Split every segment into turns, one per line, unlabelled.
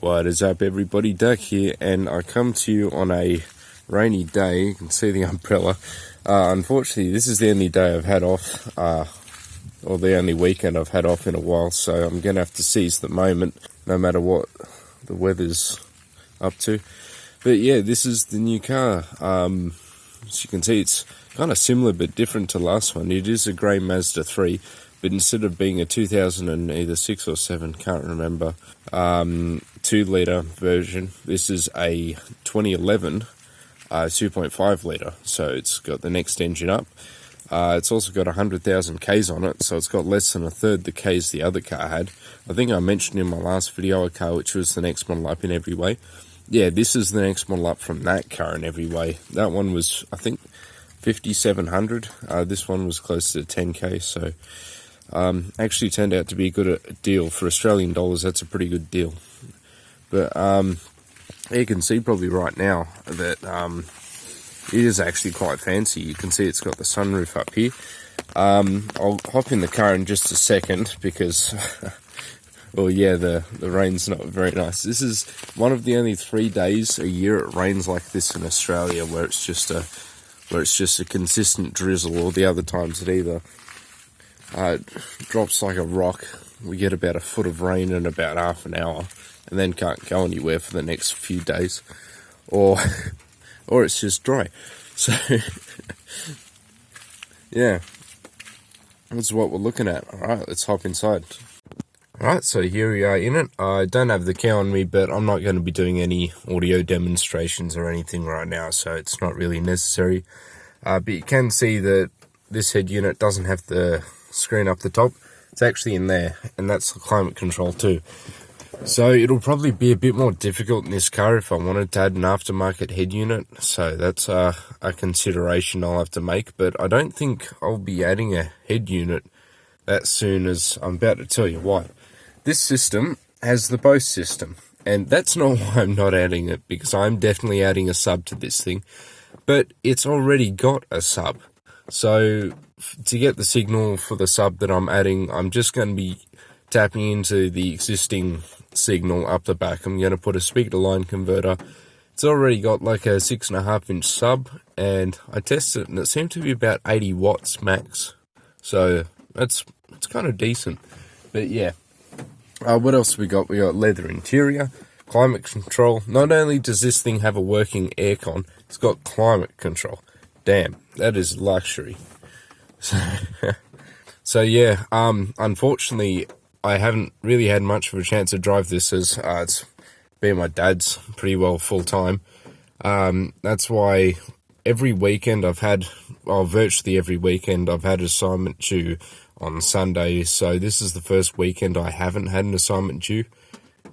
What is up, everybody? Duck here, and I come to you on a rainy day. You can see the umbrella. Unfortunately, this is the only day I've had off, or the only weekend I've had off in a while, so I'm going to have to seize the moment, no matter what the weather's up to. But yeah, this is the new car. As you can see, it's kind of similar but different to the last one. It is a grey Mazda 3, but instead of being a 2006 or 7, can't remember, 2-litre version, this is a 2011 2.5 litre, so it's got the next engine up. It's also got 100,000 Ks on it, so it's got less than a third the Ks the other car had. I think I mentioned in my last video a car which was the next model up in every way. Yeah, this is the next model up from that car in every way. That one was, I think, 5,700. This one was close to 10k, so actually turned out to be a good deal for Australian dollars. That's a pretty good deal. But you can see probably right now that it is actually quite fancy. You can see it's got the sunroof up here. I'll hop in the car in just a second because well, yeah, the rain's not very nice. This is one of the only 3 days a year it rains like this in Australia, where it's just a consistent drizzle. Or the other times it either drops like a rock. We get about a foot of rain in about half an hour, and then can't go anywhere for the next few days, or it's just dry. So yeah, that's what we're looking at. All right, let's hop inside. Alright, so here we are in it. I don't have the cow on me, but I'm not going to be doing any audio demonstrations or anything right now, so it's not really necessary. But you can see that this head unit doesn't have the screen up the top. It's actually in there, and that's the climate control too. So it'll probably be a bit more difficult in this car if I wanted to add an aftermarket head unit. So that's a consideration I'll have to make, but I don't think I'll be adding a head unit that soon, as I'm about to tell you why. This system has the Bose system, and that's not why I'm not adding it, because I'm definitely adding a sub to this thing, but it's already got a sub. So to get the signal for the sub that I'm adding, I'm just going to be tapping into the existing signal up the back. I'm going to put a speaker to line converter. It's already got like a 6.5-inch sub, and I tested it and it seemed to be about 80 watts max. So it's kind of decent. But yeah, what else we got? We got leather interior, climate control. Not only does this thing have a working aircon, it's got climate control. Damn, that is luxury. So yeah, unfortunately, I haven't really had much of a chance to drive this, as it's been my dad's pretty well full time. That's why every weekend I've had, well, virtually every weekend I've had assignment due on Sunday. So this is the first weekend I haven't had an assignment due,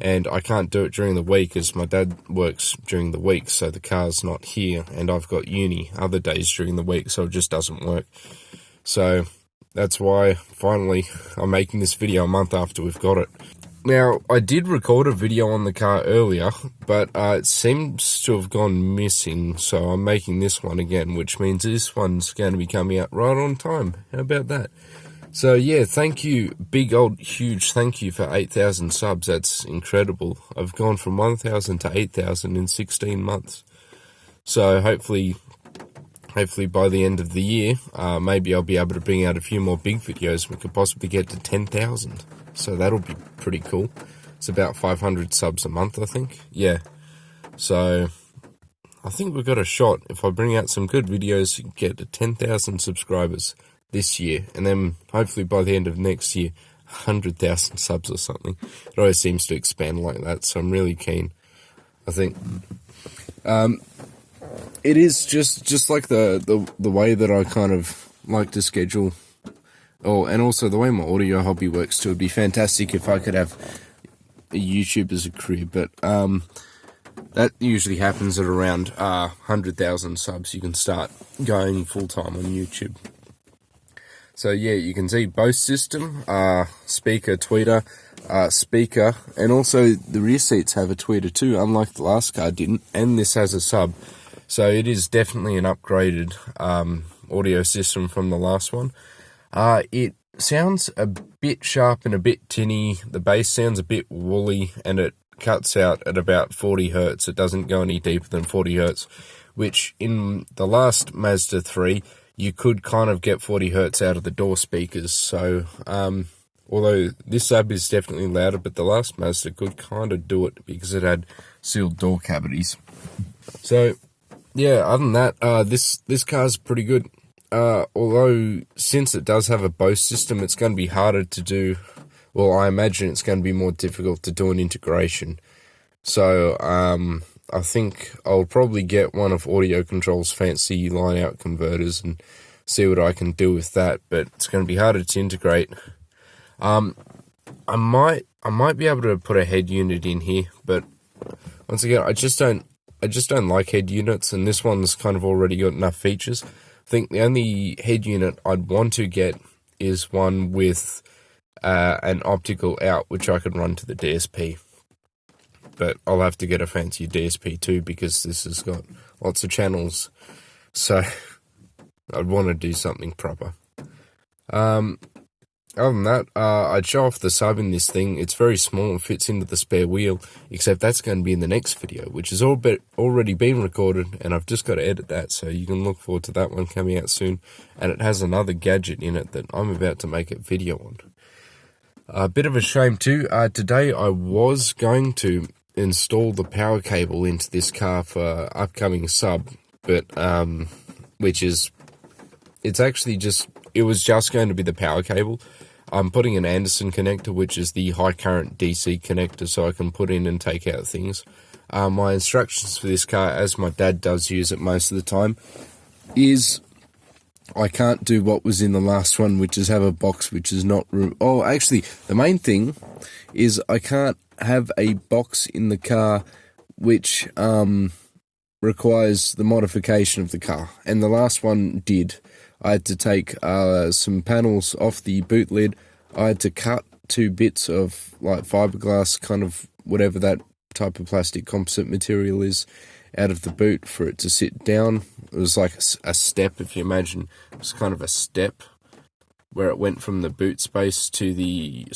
and I can't do it during the week as my dad works during the week, so the car's not here, and I've got uni other days during the week, so it just doesn't work. So that's why finally I'm making this video a month after we've got it. Now, I did record a video on the car earlier, but it seems to have gone missing, so I'm making this one again, which means this one's going to be coming out right on time. How about that? So yeah, thank you, big old huge thank you for 8,000 subs. That's incredible. I've gone from 1,000 to 8,000 in 16 months. So hopefully by the end of the year, maybe I'll be able to bring out a few more big videos. We could possibly get to 10,000. So that'll be pretty cool. It's about 500 subs a month, I think. Yeah. So I think we've got a shot. If I bring out some good videos, you can get to 10,000 subscribers this year, and then hopefully by the end of next year, 100,000 subs or something. It always seems to expand like that, so I'm really keen. I think it is just like the way that I kind of like to schedule. Oh, and also the way my audio hobby works too. It'd be fantastic if I could have a YouTube as a career, but that usually happens at around 100,000 subs. You can start going full time on YouTube. So yeah, you can see Bose system, speaker, tweeter, speaker, and also the rear seats have a tweeter too, unlike the last car didn't, and this has a sub. So it is definitely an upgraded audio system from the last one. It sounds a bit sharp and a bit tinny. The bass sounds a bit woolly, and it cuts out at about 40 hertz. It doesn't go any deeper than 40 hertz, which in the last Mazda 3, you could kind of get 40 hertz out of the door speakers. So, although this sub is definitely louder, but the last Mazda could kind of do it because it had sealed door cavities. So, yeah, other than that, this car's pretty good. Although, since it does have a Bose system, it's going to be harder to do. Well, I imagine it's going to be more difficult to do an integration. So, I think I'll probably get one of Audio Control's fancy line-out converters and see what I can do with that. But it's going to be harder to integrate. I might be able to put a head unit in here, but once again, I just don't like head units, and this one's kind of already got enough features. I think the only head unit I'd want to get is one with an optical out, which I could run to the DSP. But I'll have to get a fancier DSP too, because this has got lots of channels. So I'd want to do something proper. Other than that, I'd show off the sub in this thing. It's very small and fits into the spare wheel, except that's going to be in the next video, which has already been recorded, and I've just got to edit that, so you can look forward to that one coming out soon. And it has another gadget in it that I'm about to make a video on. A bit of a shame too, today I was going to install the power cable into this car for upcoming sub, but, it was just going to be the power cable. I'm putting an Anderson connector, which is the high current DC connector, so I can put in and take out things. My instructions for this car, as my dad does use it most of the time, is I can't do what was in the last one, which is have a box which is not... actually, the main thing is I can't have a box in the car which requires the modification of the car, and the last one did. I had to take some panels off the boot lid. I had to cut 2 bits of like fiberglass, kind of whatever that type of plastic composite material is, out of the boot for it to sit down. It was like a step, if you imagine. It was kind of a step where it went from the boot space to the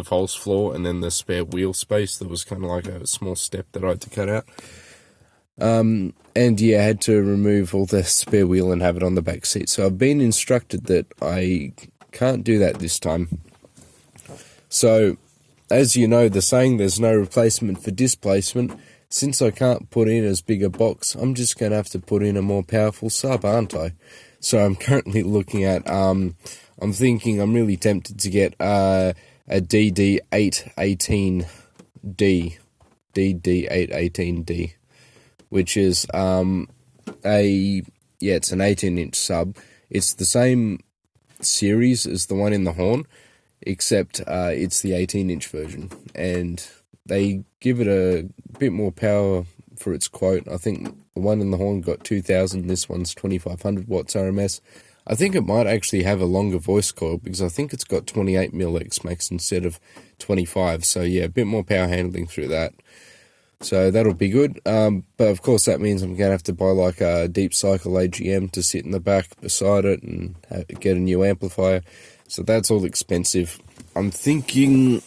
false floor, and then the spare wheel space. There was kind of like a small step that I had to cut out. And yeah, I had to remove all the spare wheel and have it on the back seat. So I've been instructed that I can't do that this time. So, as you know, the saying, there's no replacement for displacement. Since I can't put in as big a box, I'm just going to have to put in a more powerful sub, aren't I? So I'm currently looking at, I'm really tempted to get a DD818D, DD818D. Which is it's an 18-inch sub. It's the same series as the one in the Horn, except it's the 18-inch version, and they give it a bit more power for its quote. I think the one in the Horn got 2,000, this one's 2,500 watts RMS. I think it might actually have a longer voice coil, because I think it's got 28mm X-Max instead of 25, so yeah, a bit more power handling through that. So that'll be good, but of course that means I'm going to have to buy like a deep cycle AGM to sit in the back beside it and get a new amplifier, so that's all expensive. I'm thinking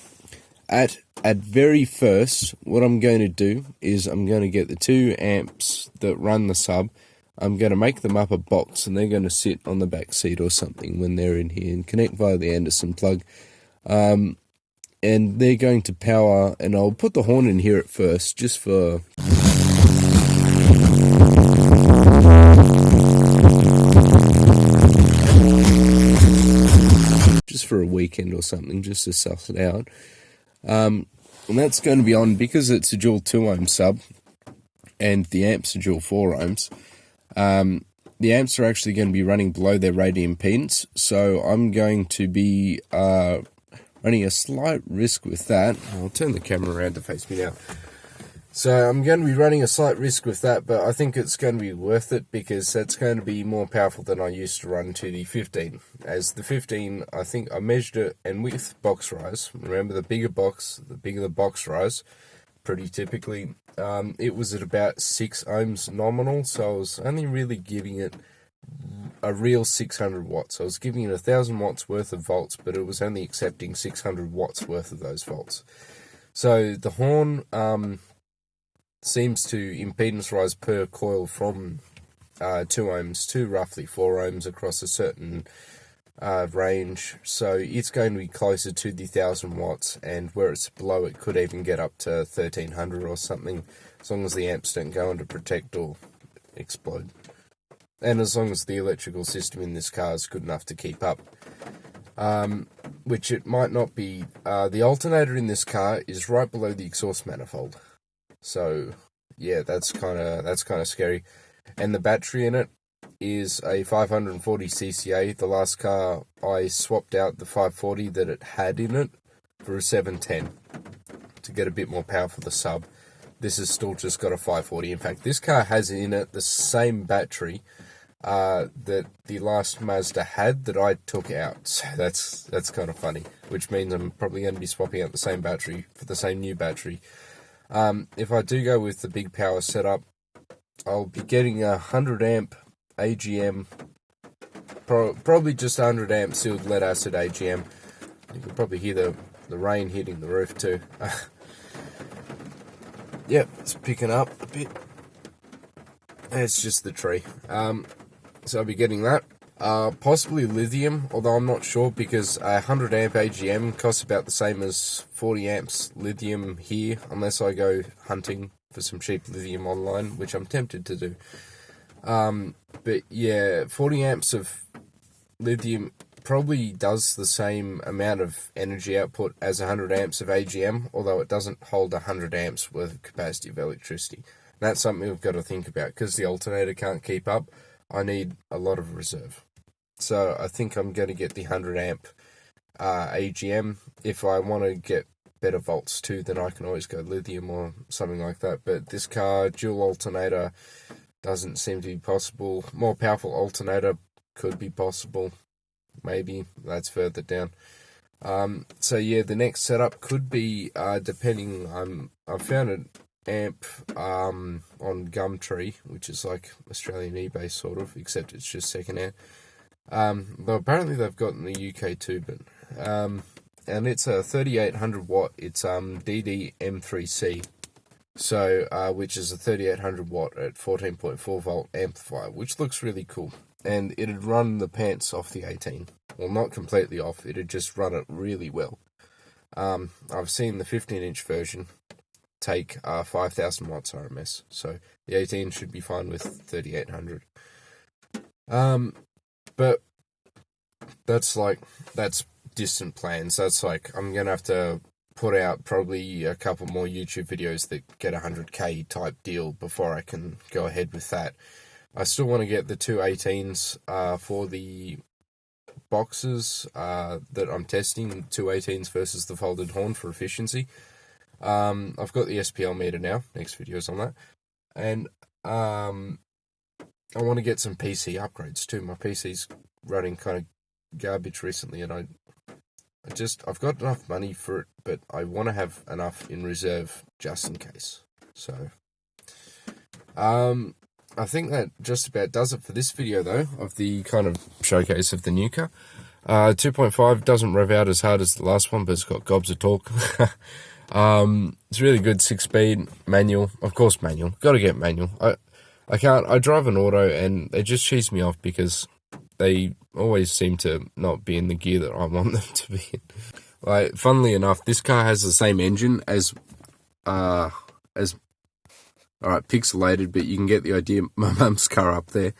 at very first, what I'm going to do is I'm going to get the 2 amps that run the sub. I'm going to make them up a box, and they're going to sit on the back seat or something when they're in here and connect via the Anderson plug. And they're going to power, and I'll put the Horn in here at first, just for... just for a weekend or something, just to suss it out. And that's going to be on, because it's a dual 2-ohm sub, and the amps are dual 4 ohms. The amps are actually going to be running below their rated impedance, so I'm going to be... running a slight risk with that. I'll turn the camera around to face me now. So I'm going to be running a slight risk with that, but I think it's going to be worth it, because that's going to be more powerful than I used to run to the 15. As the 15, I think I measured it, and with box rise, remember the bigger box, the bigger the box rise, pretty typically, it was at about 6 ohms nominal, so I was only really giving it a real 600 watts. I was giving it 1,000 watts worth of volts, but it was only accepting 600 watts worth of those volts. So the horn seems to impedance rise per coil from 2 ohms to roughly 4 ohms across a certain range. So it's going to be closer to the 1000 watts, and where it's below it could even get up to 1300 or something, as long as the amps don't go under protect or explode. And as long as the electrical system in this car is good enough to keep up. Which it might not be. The alternator in this car is right below the exhaust manifold. So yeah, that's kind of scary. And the battery in it is a 540 cca. The last car I swapped out the 540 that it had in it for a 710 to get a bit more power for the sub. This has still just got a 540. In fact, this car has in it the same battery that the last Mazda had that I took out. So that's kind of funny, which means I'm probably going to be swapping out the same battery for the same new battery. If I do go with the big power setup, I'll be getting a 100 amp AGM, probably just 100 amp sealed lead acid AGM. You can probably hear the rain hitting the roof too. Yep, it's picking up a bit. It's just the tree. So I'll be getting that. Possibly lithium, although I'm not sure, because a 100 amp AGM costs about the same as 40 amps lithium here, unless I go hunting for some cheap lithium online, which I'm tempted to do. But yeah, 40 amps of lithium probably does the same amount of energy output as 100 amps of AGM, although it doesn't hold 100 amps worth of capacity of electricity. That's something we've got to think about, because the alternator can't keep up. I need a lot of reserve. So I think I'm going to get the 100 amp AGM. If I want to get better volts too, then I can always go lithium or something like that. But this car, dual alternator, doesn't seem to be possible. More powerful alternator could be possible. Maybe. That's further down. So yeah, the next setup could be, depending, I found an amp on Gumtree, which is like Australian eBay sort of, except it's just secondhand. Though apparently they've got in the UK too, but and it's a 3800 watt. It's DD-M3C, so which is a 3800 watt at 14.4 volt amplifier, which looks really cool. And it'd run the pants off the 18. Well, not completely off. It'd just run it really well. I've seen the 15-inch version take 5,000 watts RMS, so the 18 should be fine with 3800. But that's distant plans. That's like, I'm gonna have to put out probably a couple more YouTube videos that get 100k type deal before I can go ahead with that. I still want to get the two 18s for the boxes that I'm testing, two 18s versus the folded horn for efficiency. I've got the SPL meter now. Next video's on that. And I want to get some PC upgrades too. My PC's running kind of garbage recently, and I've got enough money for it, but I want to have enough in reserve just in case. So, I think that just about does it for this video, though, of the kind of showcase of the new car. 2.5 doesn't rev out as hard as the last one, but it's got gobs of torque. It's really good, 6-speed, manual. Of course, manual. Got to get manual. I drive an auto, and they just cheese me off because they always seem to not be in the gear that I want them to be in. Like, funnily enough, this car has the same engine as alright, pixelated, but you can get the idea. My mum's car up there.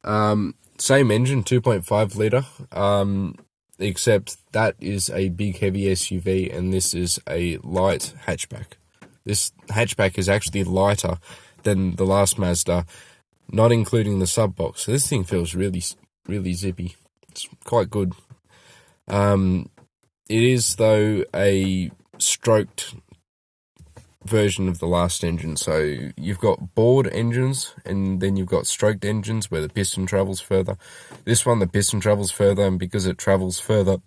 Same engine, 2.5 litre, except that is a big heavy SUV and this is a light hatchback. This hatchback is actually lighter than the last Mazda, not including the sub box. So this thing feels really, really zippy. It's quite good. It is, though, a stroked version of the last engine. So you've got bored engines and then you've got stroked engines where the piston travels further. This one, the piston travels further, and because it travels further,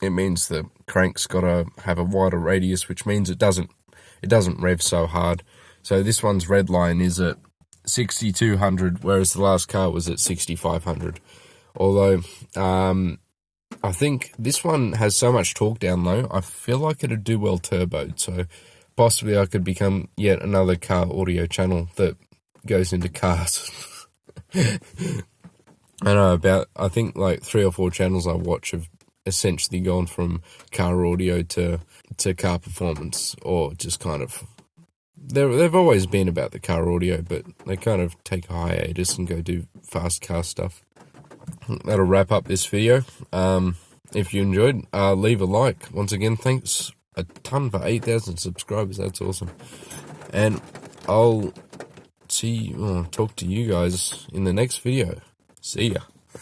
it means the crank's got to have a wider radius, which means it doesn't rev so hard. So this one's red line is at 6,200, whereas the last car was at 6,500. Although I think this one has so much torque down low, I feel like it'd do well turboed, so possibly I could become yet another car audio channel that goes into cars. I think like 3 or 4 channels I watch have essentially gone from car audio to car performance, or just kind of, they've always been about the car audio, but they kind of take a hiatus and go do fast car stuff. That'll wrap up this video. If you enjoyed, leave a like. Once again, thanks a ton for 8,000 subscribers. That's awesome. And I'll talk to you guys in the next video. See ya.